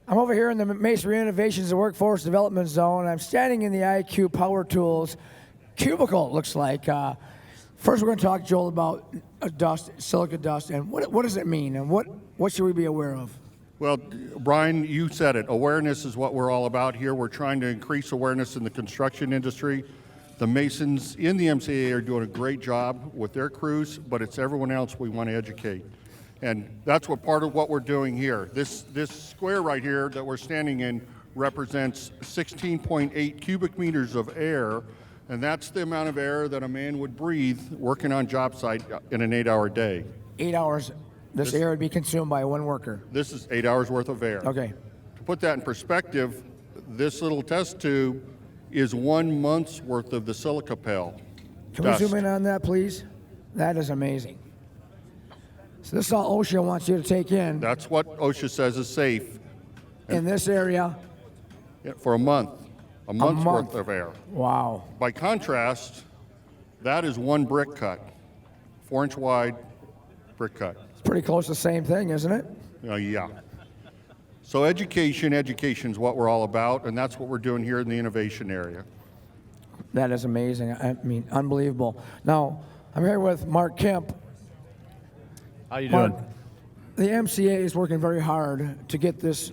I'm over here in the Masonry Innovations and Workforce Development Zone. I'm standing in the IQ Power Tools cubicle, it looks like. First, we're going to talk, Joel, about dust, silica dust, and what does it mean, and what should we be aware of? Well, Brian, you said it. Awareness is what we're all about here. We're trying to increase awareness in the construction industry. The masons in the MCA are doing a great job with their crews, but it's everyone else we want to educate. And that's what part of what we're doing here. This square right here that we're standing in represents 16.8 cubic meters of air, and that's the amount of air that a man would breathe working on job site in an 8-hour day. 8 hours, this air would be consumed by one worker. This is 8 hours worth of air. Okay. To put that in perspective, this little test tube is 1 month's worth of the silica pell. Can we zoom in on that, please? That is amazing. So this is all OSHA wants you to take in. That's what OSHA says is safe. In this area? For a month. A month's worth of air. Wow. By contrast, that is one brick cut, 4-inch wide brick cut. It's pretty close to the same thing, isn't it? Yeah. So education is what we're all about, and that's what we're doing here in the innovation area. That is amazing. I mean, unbelievable. Now, I'm here with Mark Kemp. How you doing? The MCA is working very hard to get this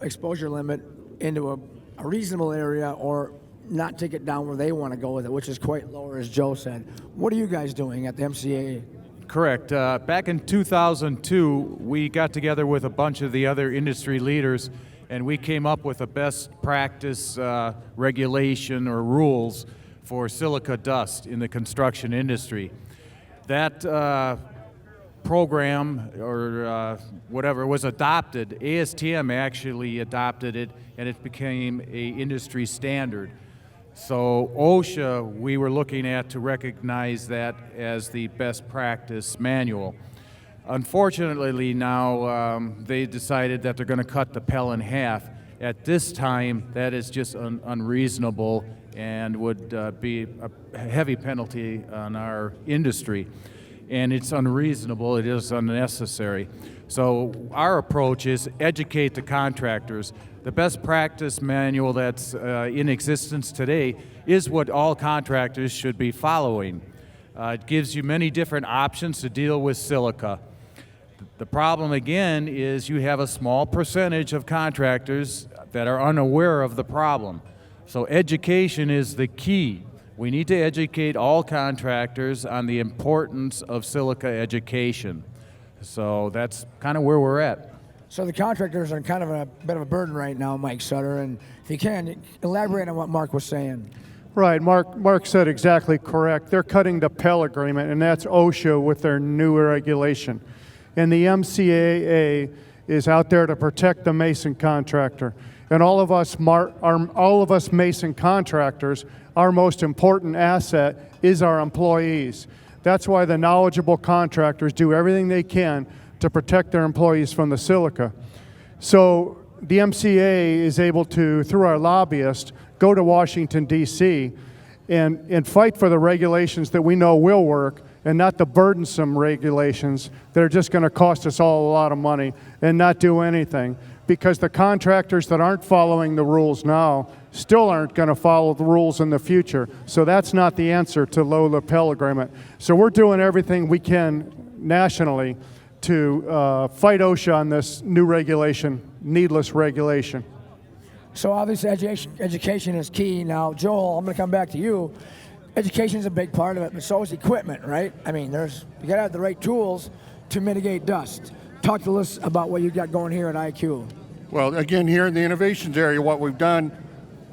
exposure limit into a reasonable area, or not take it down where they want to go with it, which is quite lower, as Joe said. What are you guys doing at the MCA? Correct. Back in 2002, we got together with a bunch of the other industry leaders, and we came up with a best practice regulation or rules for silica dust in the construction industry. That program, or whatever, was adopted. ASTM actually adopted it, and it became a industry standard. So OSHA, we were looking at to recognize that as the best practice manual. Unfortunately now, they decided that they're going to cut the pell in half. At this time, that is just unreasonable and would be a heavy penalty on our industry. And it's unreasonable, it is unnecessary. So our approach is educate the contractors. The best practice manual that's in existence today is what all contractors should be following. It gives you many different options to deal with silica. The problem again is you have a small percentage of contractors that are unaware of the problem. So education is the key. We need to educate all contractors on the importance of silica education. So that's kind of where we're at. So the contractors are kind of a bit of a burden right now, Mike Sutter, and if you can, elaborate on what Mark was saying. Right, Mark said exactly correct. They're cutting the Pell agreement, and that's OSHA with their new regulation. And the MCAA is out there to protect the mason contractor. And all of us mason contractors, our most important asset is our employees. That's why the knowledgeable contractors do everything they can to protect their employees from the silica. So the MCA is able to, through our lobbyist, go to Washington, D.C. and fight for the regulations that we know will work, and not the burdensome regulations that are just going to cost us all a lot of money and not do anything. Because the contractors that aren't following the rules now still aren't going to follow the rules in the future. So that's not the answer to low lapel agreement. So we're doing everything we can nationally to fight OSHA on this new regulation, needless regulation. So obviously education is key. Now, Joel, I'm going to come back to you. Education is a big part of it, but so is equipment, right? I mean, you got to have the right tools to mitigate dust. Talk to us about what you got going here at IQ. Well, again, here in the innovations area, what we've done,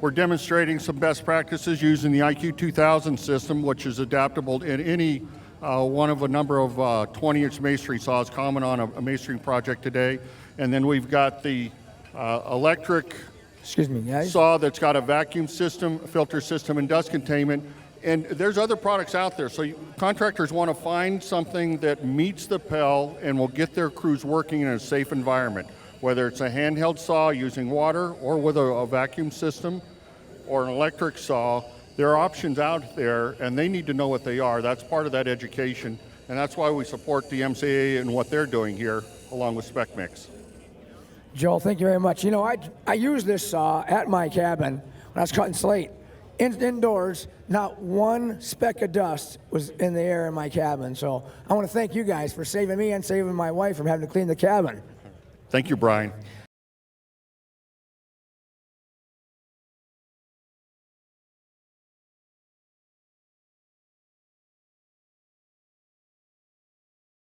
we're demonstrating some best practices using the IQ 2000 system, which is adaptable in any one of a number of 20-inch masonry saws common on a masonry project today. And then we've got the electric saw that's got a vacuum system, filter system, and dust containment. And there's other products out there. So contractors want to find something that meets the Pell and will get their crews working in a safe environment, whether it's a handheld saw using water or with a vacuum system or an electric saw. There are options out there, and they need to know what they are. That's part of that education, and that's why we support the MCA and what they're doing here, along with SpecMix. Joel, thank you very much. You know, I use this saw at my cabin when I was cutting slate. Indoors, not one speck of dust was in the air in my cabin. So I want to thank you guys for saving me and saving my wife from having to clean the cabin. Thank you, Brian.